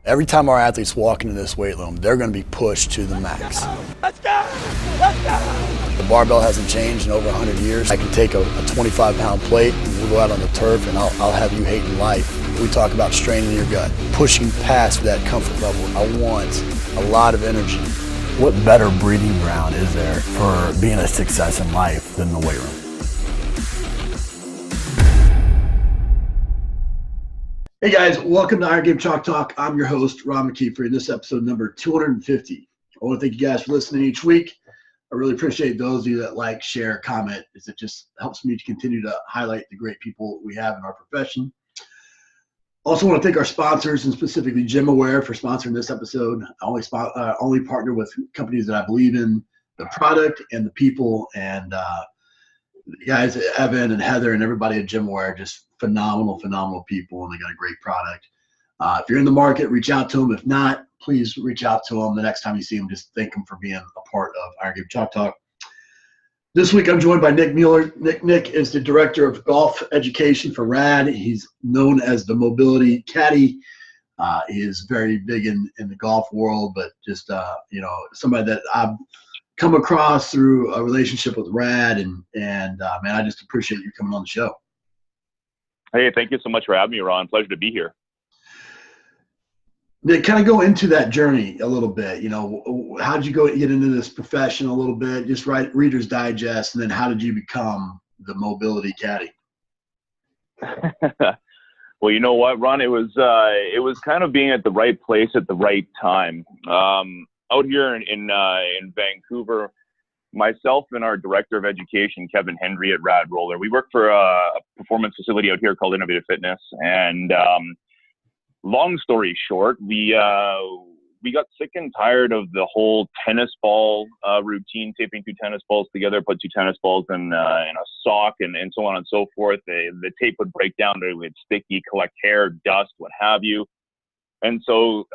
Every time our athletes walk into this weight room, they're going to be pushed to the max. Let's go! Let's go! The barbell hasn't changed in over 100 years. I can take a 25-pound plate and we'll go out on the turf and I'll have you hating life. We talk about straining your gut, pushing past that comfort level. I want a lot of energy. What better breeding ground is there for being a success in life than the weight room? Hey guys, welcome to Iron Game Chalk Talk. I'm your host, Ron McKeefery, and this is episode number 250. I want to thank you guys for listening each week. I really appreciate those of you that like, share, comment, as it just helps me to continue to highlight the great people we have in our profession. Also want to thank our sponsors, and specifically GymAware, for sponsoring this episode. I only partner with companies that I believe in the product and the people, and the guys, Evan and Heather and everybody at GymAware, just phenomenal people, and they got a great product. If you're in the market, reach out to them. If not, please reach out to them. The next time you see them, just thank them for being a part of Iron Game Chalk Talk. This week, I'm joined by Nick Mueller. Nick is the Director of Golf Education for RAD. He's known as the Mobility Caddy. He is very big in the golf world, but just, somebody that I've come across through a relationship with RAD, and man, I just appreciate you coming on the show. Hey, thank you so much for having me, Ron. Pleasure to be here. Nick, kind of go into that journey a little bit. How did you get into this profession a little bit? Just write Reader's Digest, and then how did you become the Mobility Caddy? Well, you know what, Ron? It was kind of being at the right place at the right time. Out here in Vancouver, myself and our Director of Education, Kevin Hendry at RAD Roller, we work for a performance facility out here called Innovative Fitness. And long story short, we got sick and tired of the whole tennis ball routine, taping two tennis balls together, put two tennis balls in a sock, and so on and so forth. The tape would break down, it would sticky, collect hair, dust, what have you. And so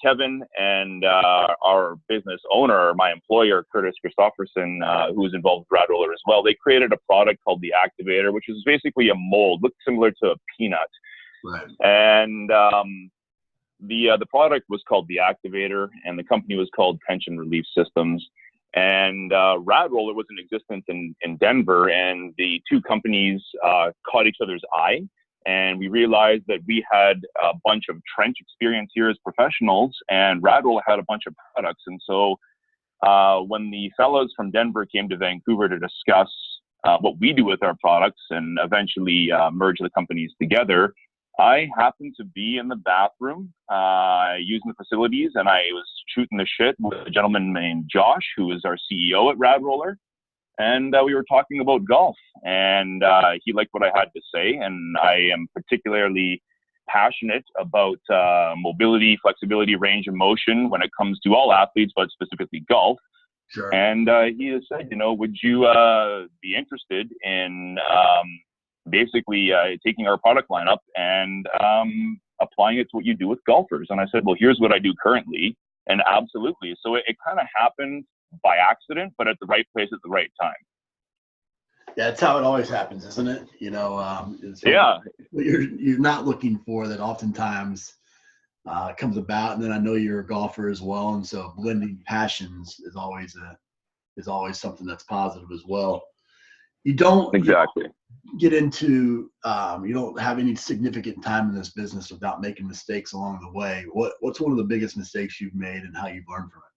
Kevin and our business owner, my employer, Curtis Christopherson, who was involved with RAD Roller as well, they created a product called the Activator, which is basically a mold, looked similar to a peanut. Right. And the product was called the Activator, and the company was called Tension Relief Systems. And RAD Roller was in existence in Denver, and the two companies caught each other's eye. And we realized that we had a bunch of trench experience here as professionals, and RAD Roller had a bunch of products. And so when the fellows from Denver came to Vancouver to discuss what we do with our products and eventually merge the companies together, I happened to be in the bathroom using the facilities, and I was shooting the shit with a gentleman named Josh, who is our CEO at RAD Roller. And we were talking about golf, and he liked what I had to say. And I am particularly passionate about mobility, flexibility, range of motion when it comes to all athletes, but specifically golf. Sure. And he has said, would you be interested in basically taking our product lineup and applying it to what you do with golfers? And I said, well, here's what I do currently. And absolutely. So it kind of happened by accident, but at the right place at the right time. Yeah, that's how it always happens, isn't it? Yeah. What you're not looking for that oftentimes comes about. And then I know you're a golfer as well, and so blending passions is always something that's positive as well. You don't exactly get into you don't have any significant time in this business without making mistakes along the way. What's one of the biggest mistakes you've made and how you've learned from it?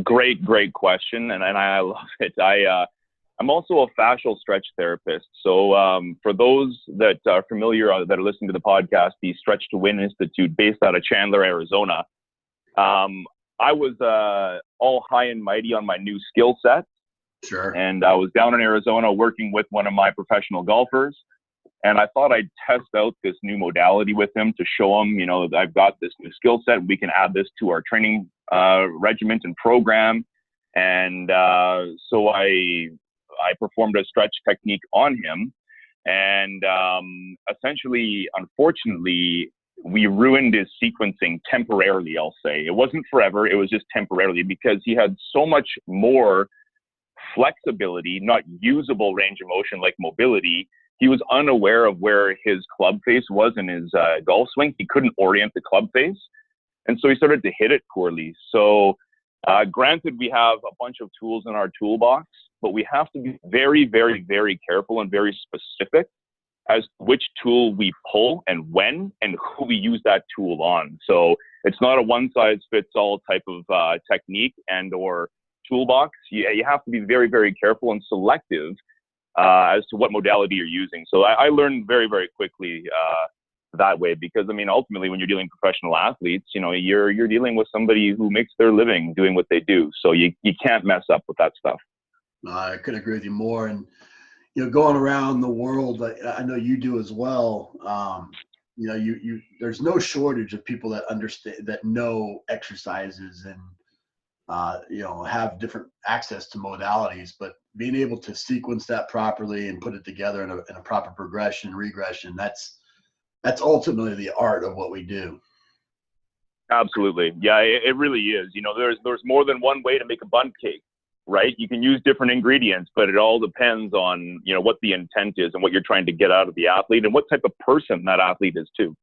Great question, and I love it. I'm also a fascial stretch therapist. So for those that are familiar, that are listening to the podcast, the Stretch to Win Institute, based out of Chandler, Arizona, I was all high and mighty on my new skill set. Sure. And I was down in Arizona working with one of my professional golfers. And I thought I'd test out this new modality with him to show him, that I've got this new skill set. We can add this to our training regiment and program. And so I performed a stretch technique on him. And essentially, unfortunately, we ruined his sequencing temporarily, I'll say. It wasn't forever. It was just temporarily, because he had so much more flexibility, not usable range of motion like mobility, he was unaware of where his club face was in his golf swing. He couldn't orient the club face. And so he started to hit it poorly. So granted, we have a bunch of tools in our toolbox, but we have to be very, very, very careful and very specific as to which tool we pull and when and who we use that tool on. So it's not a one-size-fits-all type of technique and or toolbox. You have to be very, very careful and selective as to what modality you're using. So I learned very, very quickly that way, because I mean, ultimately, when you're dealing with professional athletes, you know, you're dealing with somebody who makes their living doing what they do. So you can't mess up with that stuff. I couldn't agree with you more. And you know, going around the world, I know you do as well. You know, there's no shortage of people that understand, that know exercises and you know, have different access to modalities, but being able to sequence that properly and put it together in a proper progression, regression, that's ultimately the art of what we do. Absolutely. Yeah, it really is. You know, there's more than one way to make a bundt cake, right? You can use different ingredients, but it all depends on, you know, what the intent is and what you're trying to get out of the athlete and what type of person that athlete is too.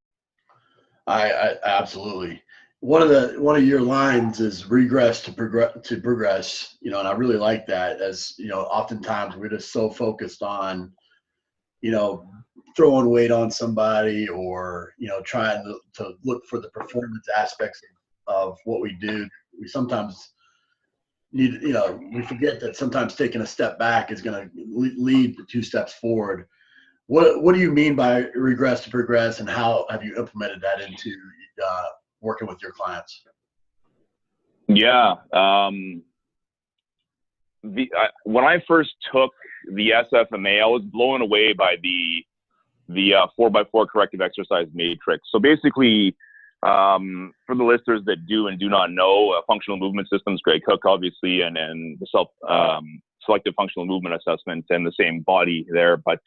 I absolutely. One of your lines is regress to progress, you know, and I really like that. As you know, oftentimes we're just so focused on, you know, throwing weight on somebody, or, you know, trying to look for the performance aspects of what we do. We sometimes need, you know, we forget that sometimes taking a step back is going to lead to 2 steps forward. What do you mean by regress to progress, and how have you implemented that into working with your clients? Yeah. When I first took the SFMA, I was blown away by the 4x4 corrective exercise matrix. So basically, for the listeners that do and do not know, functional movement systems, Greg Cook, obviously, and the selective functional movement assessment, and the same body there. But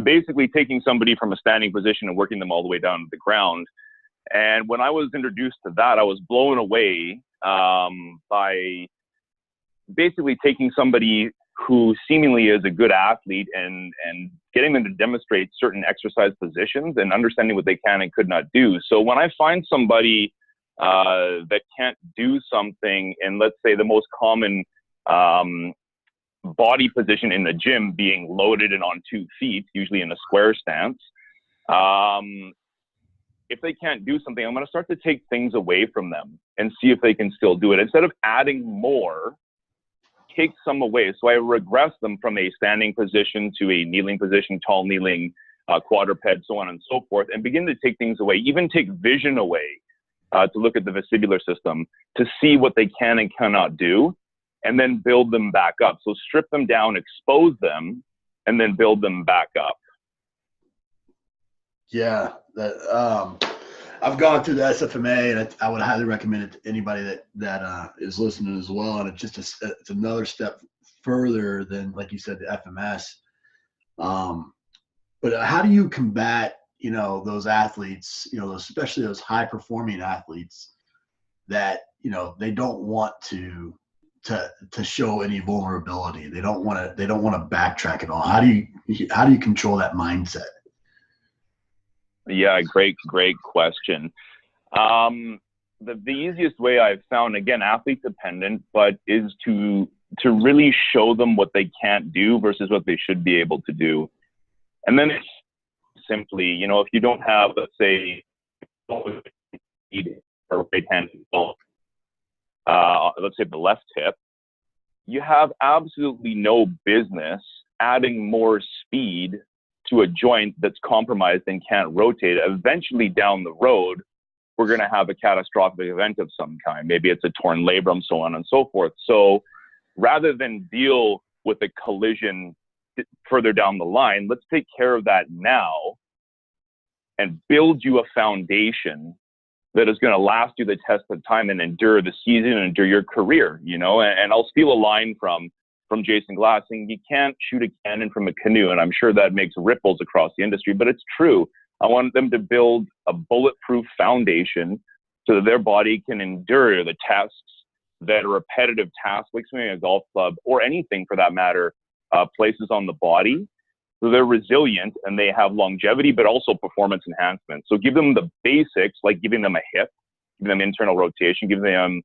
basically taking somebody from a standing position and working them all the way down to the ground. And when I was introduced to that, I was blown away by basically taking somebody who seemingly is a good athlete and getting them to demonstrate certain exercise positions and understanding what they can and could not do. So when I find somebody that can't do something, and let's say the most common body position in the gym being loaded and on 2 feet, usually in a square stance, if they can't do something, I'm going to start to take things away from them and see if they can still do it. Instead of adding more, take some away. So I regress them from a standing position to a kneeling position, tall kneeling, quadruped, so on and so forth, and begin to take things away, even take vision away to look at the vestibular system to see what they can and cannot do, and then build them back up. So strip them down, expose them, and then build them back up. Yeah, I've gone through the SFMA, and I would highly recommend it to anybody that is listening as well. And it's just it's another step further than, like you said, the FMS. But how do you combat, you know, those athletes, you know, especially those high performing athletes that, you know, they don't want to show any vulnerability. They don't want to backtrack at all. How do you control that mindset? Yeah, great question. The easiest way I've found, again, athlete dependent, but is to really show them what they can't do versus what they should be able to do. And then it's simply, you know, if you don't have, let's say, or right-handed ball, let's say the left hip, you have absolutely no business adding more speed to a joint that's compromised and can't rotate. Eventually down the road, we're going to have a catastrophic event of some kind. Maybe it's a torn labrum, so on and so forth. So rather than deal with a collision further down the line, let's take care of that now and build you a foundation that is going to last you the test of time and endure the season and endure your career, you know. And I'll steal a line from Jason Glass saying, you can't shoot a cannon from a canoe. And I'm sure that makes ripples across the industry, but it's true. I want them to build a bulletproof foundation so that their body can endure the tests that a repetitive task, like swinging a golf club or anything for that matter, places on the body. So they're resilient and they have longevity, but also performance enhancement. So give them the basics, like giving them a hip, giving them internal rotation, giving them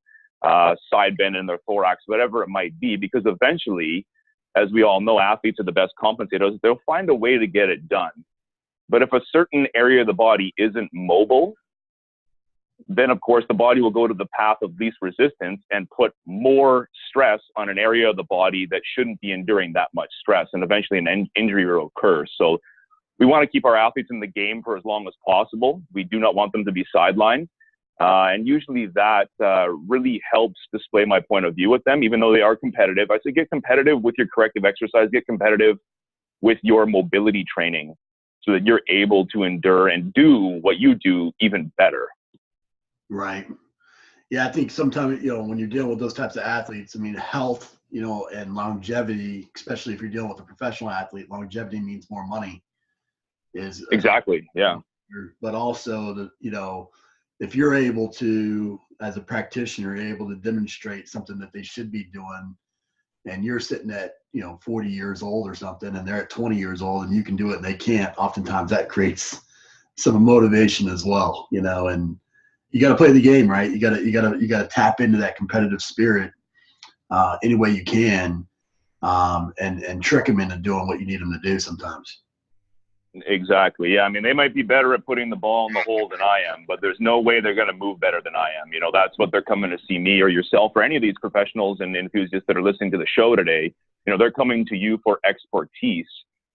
side bend in their thorax, whatever it might be, because eventually, as we all know, athletes are the best compensators. They'll find a way to get it done. But if a certain area of the body isn't mobile, then of course the body will go to the path of least resistance and put more stress on an area of the body that shouldn't be enduring that much stress, and eventually an injury will occur. So we want to keep our athletes in the game for as long as possible. We do not want them to be sidelined. And usually that really helps display my point of view with them, even though they are competitive. I say get competitive with your corrective exercise, get competitive with your mobility training so that you're able to endure and do what you do even better. Right. Yeah, I think sometimes, when you're dealing with those types of athletes, I mean, health, and longevity, especially if you're dealing with a professional athlete, longevity means more money. Exactly. Yeah. But also, if you're able to, as a practitioner, able to demonstrate something that they should be doing, and you're sitting at, 40 years old or something, and they're at 20 years old and you can do it and they can't, oftentimes that creates some motivation as well, and you got to play the game, right? You got to tap into that competitive spirit any way you can, and trick them into doing what you need them to do sometimes. Exactly. Yeah. I mean, they might be better at putting the ball in the hole than I am, but there's no way they're going to move better than I am. That's what they're coming to see me or yourself or any of these professionals and enthusiasts that are listening to the show today. They're coming to you for expertise,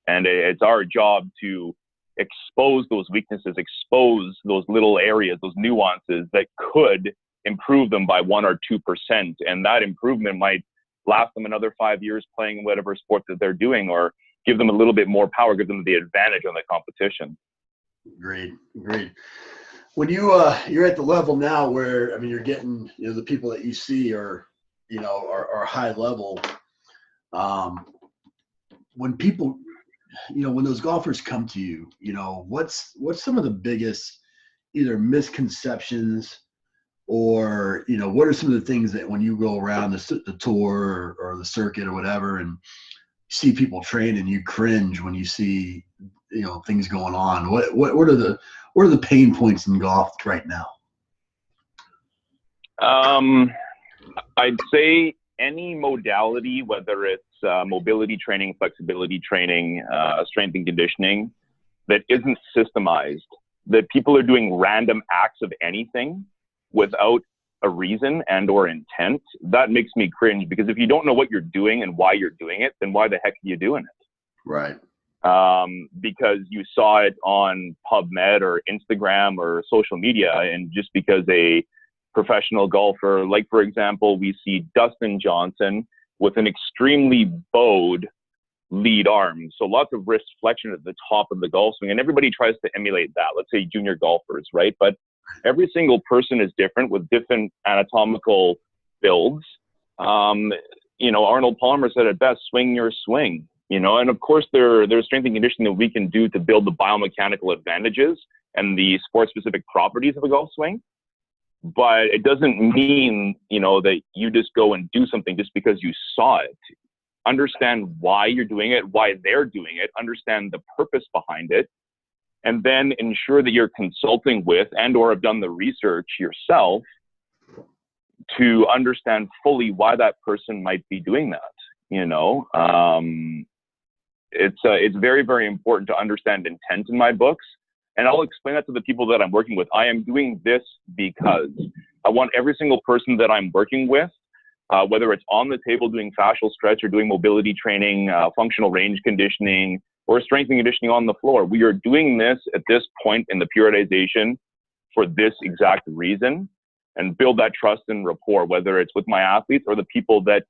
and it's our job to expose those weaknesses, expose those little areas, those nuances that could improve them by 1 or 2%. And that improvement might last them another 5 years playing whatever sport that they're doing, or give them a little bit more power, give them the advantage on the competition. Great. When you're at the level now where, I mean, you're getting, the people that you see are high level. When people, when those golfers come to you, what's some of the biggest either misconceptions or, what are some of the things that when you go around the tour or the circuit or whatever, and see people train and you cringe when you see, things going on? What are the pain points in golf right now? I'd say any modality, whether it's mobility training, flexibility training, strength and conditioning, that isn't systemized, that people are doing random acts of anything without a reason and or intent, that makes me cringe, because if you don't know what you're doing and why you're doing it, then why the heck are you doing it? Right. Because you saw it on PubMed or Instagram or social media, and just because a professional golfer, like for example, we see Dustin Johnson with an extremely bowed lead arm, so lots of wrist flexion at the top of the golf swing, and everybody tries to emulate that. Let's say junior golfers, right? But every single person is different with different anatomical builds. Arnold Palmer said it best: swing your swing. And of course there's strength and conditioning that we can do to build the biomechanical advantages and the sport-specific properties of a golf swing. But it doesn't mean, that you just go and do something just because you saw it. Understand why you're doing it, why they're doing it, understand the purpose behind it, and then ensure that you're consulting with and or have done the research yourself to understand fully why that person might be doing that. It's very, very important to understand intent in my books. And I'll explain that to the people that I'm working with. I am doing this because I want every single person that I'm working with, whether it's on the table doing fascial stretch or doing mobility training, functional range conditioning, or strength and conditioning on the floor. We are doing this at this point in the periodization for this exact reason, and build that trust and rapport, whether it's with my athletes or the people that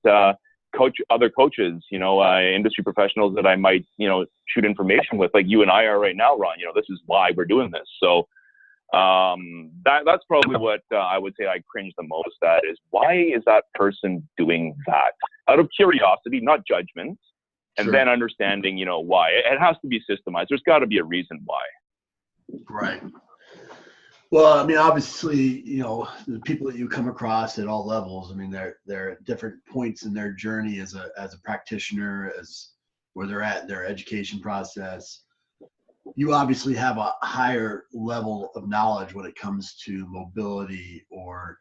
coach other coaches, industry professionals that I might, shoot information with, like you and I are right now, Ron. This is why we're doing this. So that's probably what I would say I cringe the most at, is why is that person doing that? Out of curiosity, not judgment. And Sure. Then understanding, why. It has to be systemized. There's got to be a reason why. Right. Well, I mean, obviously, the people that you come across at all levels, I mean, they're at different points in their journey as a practitioner, as where they're at in their education process. You obviously have a higher level of knowledge when it comes to mobility or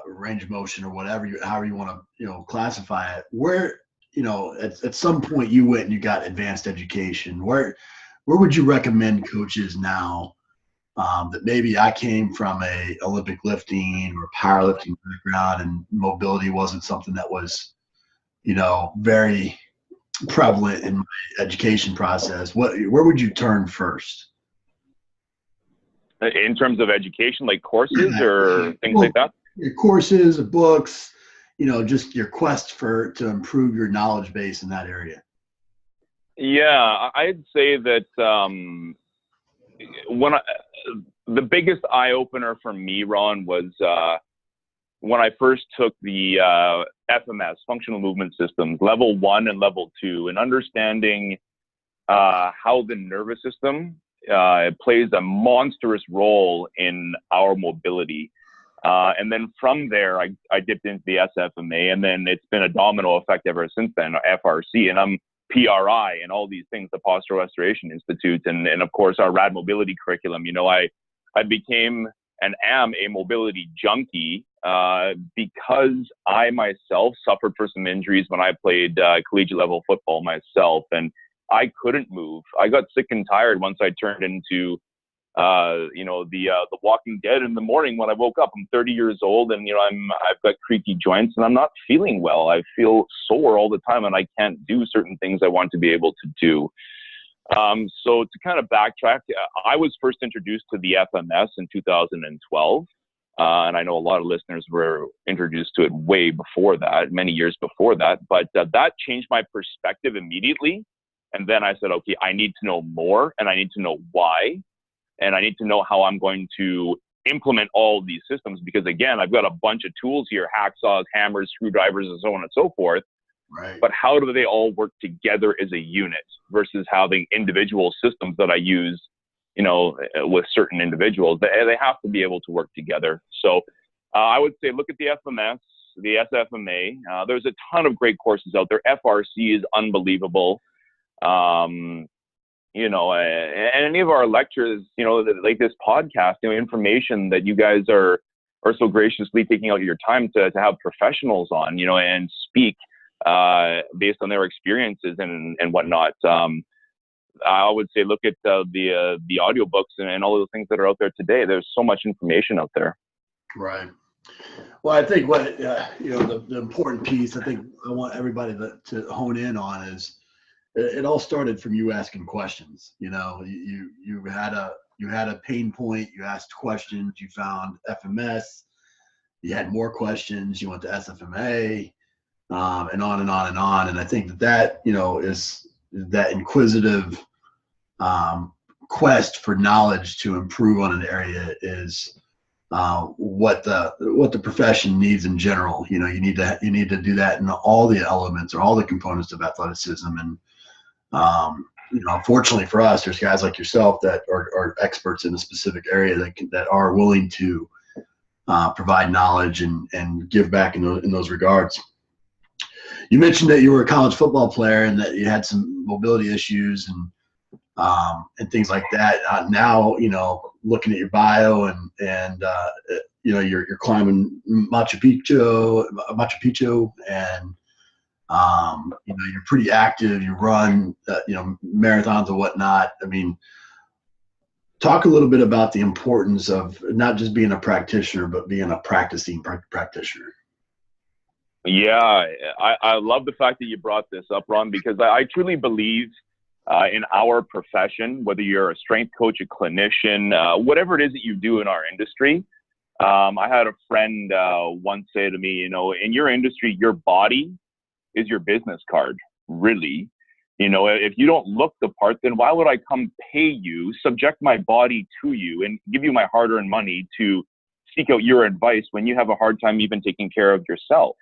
range of motion or whatever, however you want to, classify it. Where, at some point you went and you got advanced education. Where would you recommend coaches now that maybe I came from a Olympic lifting or powerlifting background and mobility wasn't something that was, very prevalent in my education process? Where would you turn first? In terms of education, like courses or things like that? Your courses, books, just your quest to improve your knowledge base in that area. Yeah, I'd say that the biggest eye opener for me, Ron, was when I first took the FMS, Functional Movement Systems, level 1 and level 2, and understanding how the nervous system plays a monstrous role in our mobility. And then from there, I dipped into the SFMA, and then it's been a domino effect ever since then, FRC, and I'm PRI and all these things, the Postural Restoration Institute, and of course our RAD mobility curriculum. I became and am a mobility junkie because I myself suffered for some injuries when I played collegiate level football myself, and I couldn't move. I got sick and tired once I turned into the Walking Dead in the morning when I woke up. I'm 30 years old, and I've got creaky joints, and I'm not feeling well. I feel sore all the time, and I can't do certain things I want to be able to do. So to kind of backtrack, I was first introduced to the FMS in 2012. And I know a lot of listeners were introduced to it way before that, many years before that. But that changed my perspective immediately. And then I said, okay, I need to know more, and I need to know why. And I need to know how I'm going to implement all of these systems, because again, I've got a bunch of tools here, hacksaws, hammers, screwdrivers, and so on and so forth. Right. But how do they all work together as a unit versus having individual systems that I use, with certain individuals? They have to be able to work together. So I would say look at the FMS, the SFMA. There's a ton of great courses out there. FRC is unbelievable. And any of our lectures, like this podcast, information that you guys are so graciously taking out your time to have professionals on, and speak based on their experiences and whatnot. I would say look at the audiobooks and all of the things that are out there today. There's so much information out there. Right. Well, I think what the important piece I think I want everybody to hone in on is it all started from you asking questions. You had a pain point, you asked questions, you found FMS, you had more questions, you went to SFMA, and on and on and on. And I think that is that inquisitive quest for knowledge to improve on an area is what the profession needs in general. You need to do that in all the elements or all the components of athleticism. And fortunately for us, there's guys like yourself that are experts in a specific area that are willing to provide knowledge and give back in those regards. You mentioned that you were a college football player and that you had some mobility issues and things like that. Now, looking at your bio and you're climbing Machu Picchu, and you're pretty active. You run, marathons and whatnot. I mean, talk a little bit about the importance of not just being a practitioner, but being a practicing practitioner. Yeah, I love the fact that you brought this up, Ron, because I truly believe in our profession, whether you're a strength coach, a clinician, whatever it is that you do in our industry. I had a friend once say to me, in your industry, your body is your business card, really. If you don't look the part, then why would I come pay you, subject my body to you, and give you my hard-earned money to seek out your advice when you have a hard time even taking care of yourself?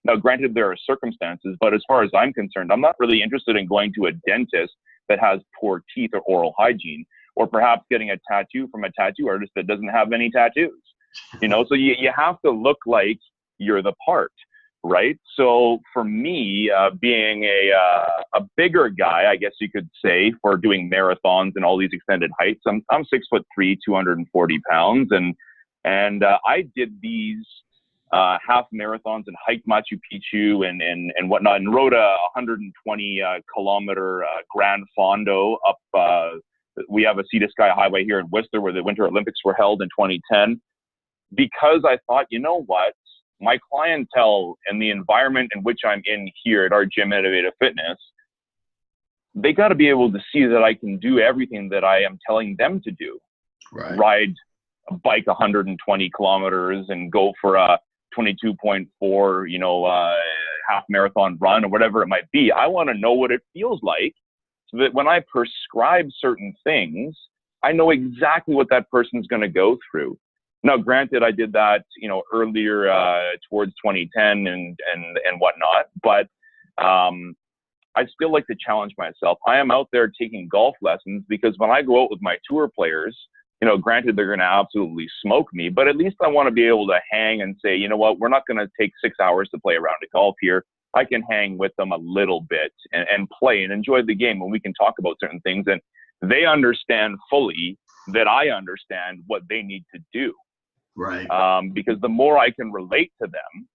Now, granted, there are circumstances, but as far as I'm concerned, I'm not really interested in going to a dentist that has poor teeth or oral hygiene, or perhaps getting a tattoo from a tattoo artist that doesn't have any tattoos. So you have to look like you're the part. right? So for me, being a bigger guy, I guess you could say, for doing marathons and all these extended heights, I'm 6'3", 240 pounds, and I did these half marathons and hiked Machu Picchu and whatnot, and rode a 120 kilometer Grand Fondo up. We have a Sea to Sky Highway here in Worcester where the Winter Olympics were held in 2010, because I thought, you know what, my clientele and the environment in which I'm in here at our gym, Innovative Fitness, they got to be able to see that I can do everything that I am telling them to do. Right. Ride a bike 120 kilometers and go for a 22.4, half marathon run or whatever it might be. I want to know what it feels like, so that when I prescribe certain things, I know exactly what that person's going to go through. Now, granted, I did that, earlier towards 2010 and whatnot, but I still like to challenge myself. I am out there taking golf lessons because when I go out with my tour players, granted, they're going to absolutely smoke me, but at least I want to be able to hang and say, you know what, we're not going to take 6 hours to play a round of golf here. I can hang with them a little bit and play and enjoy the game when we can talk about certain things. And they understand fully that I understand what they need to do. Right. Because the more I can relate to them,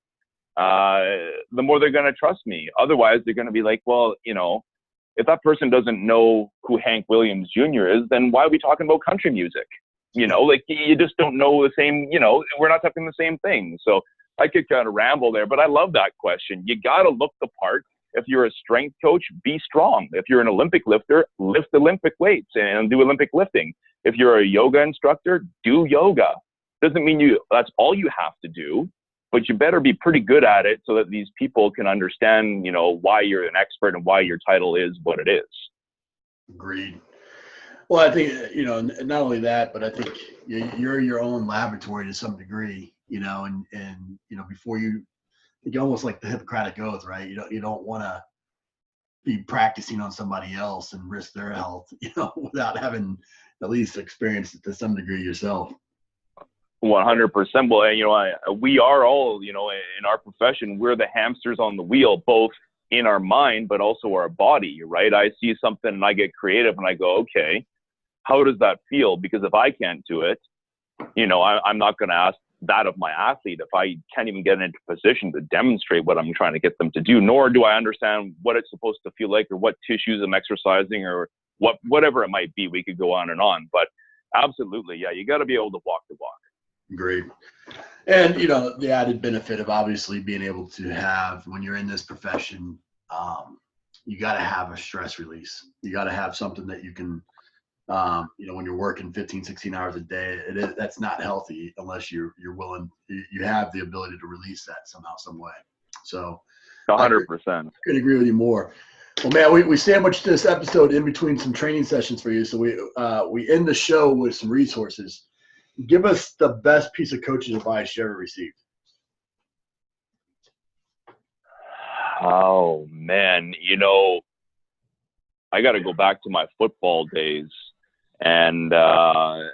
the more they're going to trust me. Otherwise, they're going to be like, well, if that person doesn't know who Hank Williams Jr. is, then why are we talking about country music? You just don't know the same, we're not talking the same thing. So I could kind of ramble there, but I love that question. You got to look the part. If you're a strength coach, be strong. If you're an Olympic lifter, lift Olympic weights and do Olympic lifting. If you're a yoga instructor, do yoga. Doesn't mean that's all you have to do, but you better be pretty good at it so that these people can understand, why you're an expert and why your title is what it is. Agreed. Well, I think, not only that, but I think you're your own laboratory to some degree, and before you almost like the Hippocratic Oath, right? You don't want to be practicing on somebody else and risk their health, without having at least experienced it to some degree yourself. 100%. Well, we are all, in our profession, we're the hamsters on the wheel, both in our mind, but also our body, right? I see something and I get creative and I go, okay, how does that feel? Because if I can't do it, I'm not going to ask that of my athlete if I can't even get into position to demonstrate what I'm trying to get them to do, nor do I understand what it's supposed to feel like or what tissues I'm exercising or whatever it might be. We could go on and on, but absolutely. Yeah. You got to be able to walk the walk. Great. And, the added benefit of obviously being able to have, when you're in this profession, you got to have a stress release. You got to have something that you can, when you're working 15, 16 hours a day, that's not healthy unless you're willing, you have the ability to release that somehow, some way. So 100%. Couldn't agree with you more. Well, man, we sandwiched this episode in between some training sessions for you. So we end the show with some resources. Give us the best piece of coaching advice you ever received. Oh, man. I got to go back to my football days. And I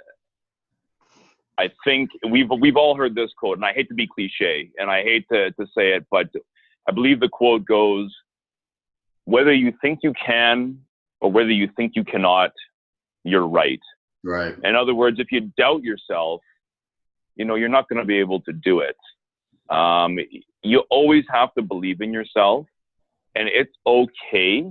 think we've all heard this quote, and I hate to be cliche, and I hate to say it, but I believe the quote goes, whether you think you can or whether you think you cannot, you're right. Right. In other words, if you doubt yourself, you're not going to be able to do it. You always have to believe in yourself, and it's okay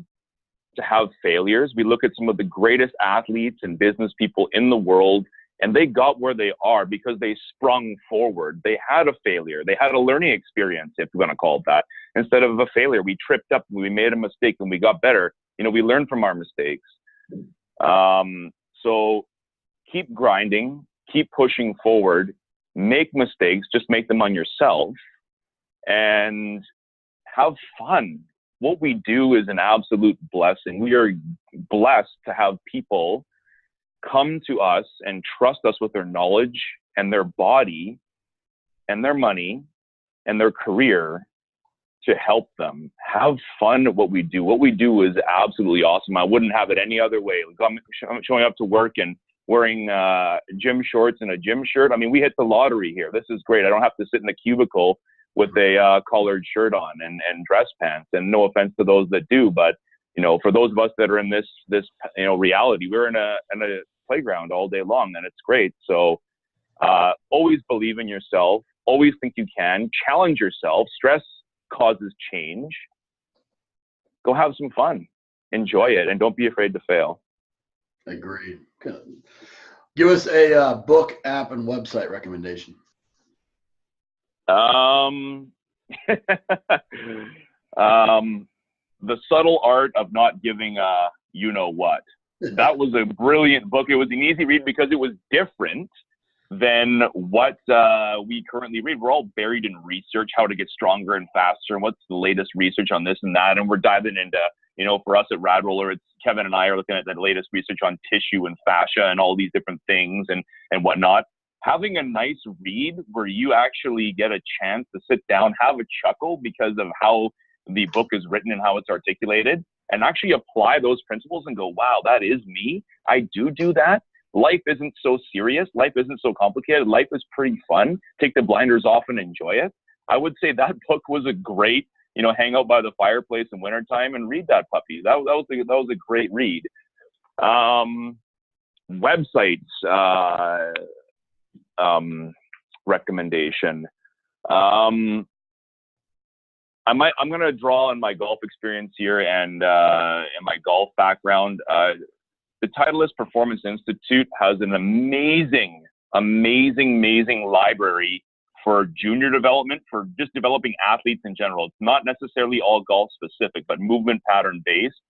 to have failures. We look at some of the greatest athletes and business people in the world, and they got where they are because they sprung forward. They had a failure. They had a learning experience, if we're going to call it that. Instead of a failure, we tripped up and we made a mistake and we got better. We learned from our mistakes. So keep grinding, keep pushing forward, make mistakes, just make them on yourself, and have fun. What we do is an absolute blessing. We are blessed to have people come to us and trust us with their knowledge and their body and their money and their career to help them have fun at what we do. What we do is absolutely awesome. I wouldn't have it any other way. I'm showing up to work and wearing gym shorts and a gym shirt. I mean, we hit the lottery here. This is great. I don't have to sit in a cubicle with a collared shirt on and dress pants. And no offense to those that do, but for those of us that are in this reality, we're in a playground all day long, and it's great. So always believe in yourself. Always think you can. Challenge yourself. Stress causes change. Go have some fun. Enjoy it, and don't be afraid to fail. Agreed. Give us a book, app, and website recommendation. The Subtle Art of Not Giving a You-Know-What. That was a brilliant book. It was an easy read because it was different than what we currently read. We're all buried in research, how to get stronger and faster, and what's the latest research on this and that. And we're diving into, for us at RAD Roller, it's Kevin and I are looking at the latest research on tissue and fascia and all these different things and whatnot. Having a nice read where you actually get a chance to sit down, have a chuckle because of how the book is written and how it's articulated, and actually apply those principles and go, wow, that is me. I do that. Life isn't so serious. Life isn't so complicated. Life is pretty fun. Take the blinders off and enjoy it. I would say that book was a great, hang out by the fireplace in wintertime and read that puppy. That was a great read. Websites, recommendation. I'm going to draw on my golf experience here and my golf background. The Titleist Performance Institute has an amazing library for junior development, for just developing athletes in general. It's not necessarily all golf specific, but movement pattern based.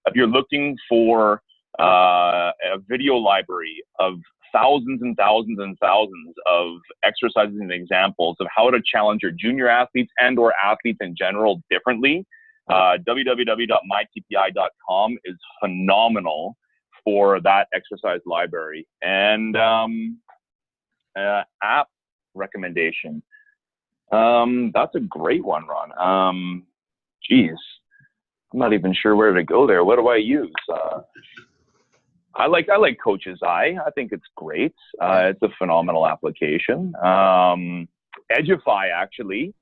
If you're looking for a video library of thousands and thousands and thousands of exercises and examples of how to challenge your junior athletes and or athletes in general differently, www.mytpi.com is phenomenal for that exercise library. And app recommendation. That's a great one, Ron. Geez, I'm not even sure where to go there. What do I use? I like Coach's Eye. I think it's great. It's a phenomenal application. Edgify, actually.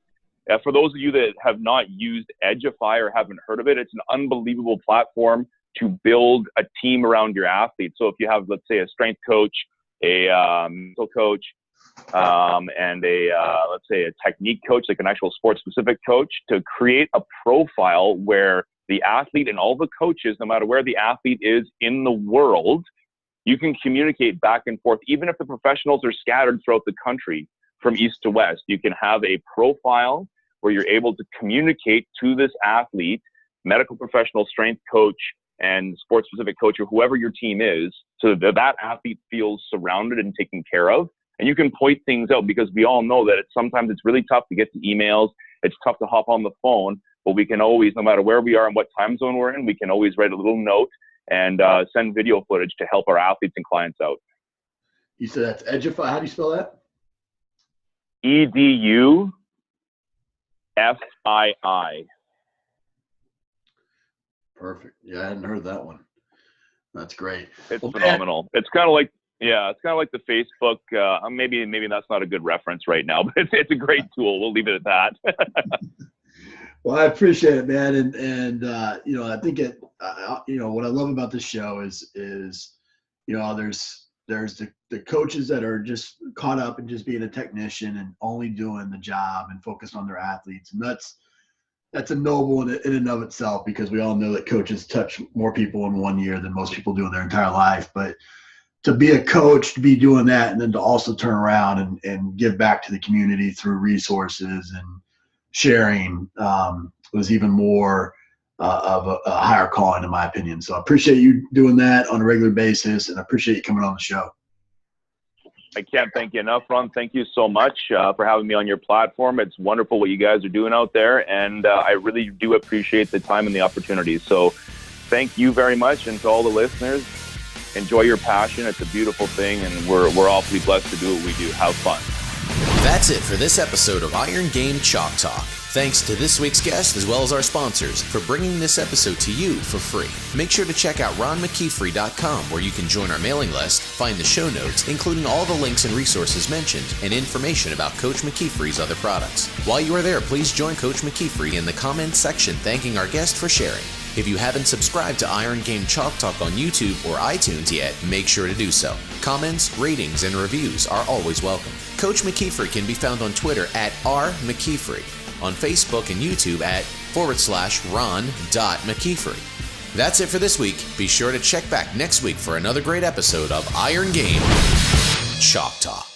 For those of you that have not used Edgify or haven't heard of it, it's an unbelievable platform to build a team around your athlete. So if you have, let's say, a strength coach, a mental coach, and let's say a technique coach, like an actual sports-specific coach, to create a profile where the athlete and all the coaches, no matter where the athlete is in the world, you can communicate back and forth. Even if the professionals are scattered throughout the country from east to west, you can have a profile where you're able to communicate to this athlete, medical professional, strength coach, and sports-specific coach, or whoever your team is, so that athlete feels surrounded and taken care of. And you can point things out, because we all know that sometimes it's really tough to get to emails. It's tough to hop on the phone, but we can always, no matter where we are and what time zone we're in, we can always write a little note and send video footage to help our athletes and clients out. You said that's Edgify. How do you spell that? EDUFII. Perfect. Yeah, I hadn't heard that one. That's great. It's phenomenal. It's kind of like, the Facebook. Maybe that's not a good reference right now, but it's a great tool. We'll leave it at that. Well, I appreciate it, man. And I think what I love about this show is there's the coaches that are just caught up in just being a technician and only doing the job and focused on their athletes. And that's a noble in and of itself, because we all know that coaches touch more people in 1 year than most people do in their entire life. But to be a coach, to be doing that, and then to also turn around and give back to the community through resources and sharing was even more of a higher calling, in my opinion. So I appreciate you doing that on a regular basis, and I appreciate you coming on the show. I can't thank you enough, Ron. Thank you so much for having me on your platform. It's wonderful what you guys are doing out there, and I really do appreciate the time and the opportunity. So thank you very much, and to all the listeners, enjoy your passion. It's a beautiful thing, and we're awfully blessed to do what we do. Have fun. That's it for this episode of Iron Game Chalk Talk. Thanks to this week's guest as well as our sponsors for bringing this episode to you for free. Make sure to check out ronmckeefery.com where you can join our mailing list, find the show notes, including all the links and resources mentioned, and information about Coach McKeefery's other products. While you are there, please join Coach McKeefery in the comments section thanking our guest for sharing. If you haven't subscribed to Iron Game Chalk Talk on YouTube or iTunes yet, make sure to do so. Comments, ratings, and reviews are always welcome. Coach McKeefery can be found on Twitter at @RMcKeefery, on Facebook and YouTube at /Ron.McKeefery. That's it for this week. Be sure to check back next week for another great episode of Iron Game Chalk Talk.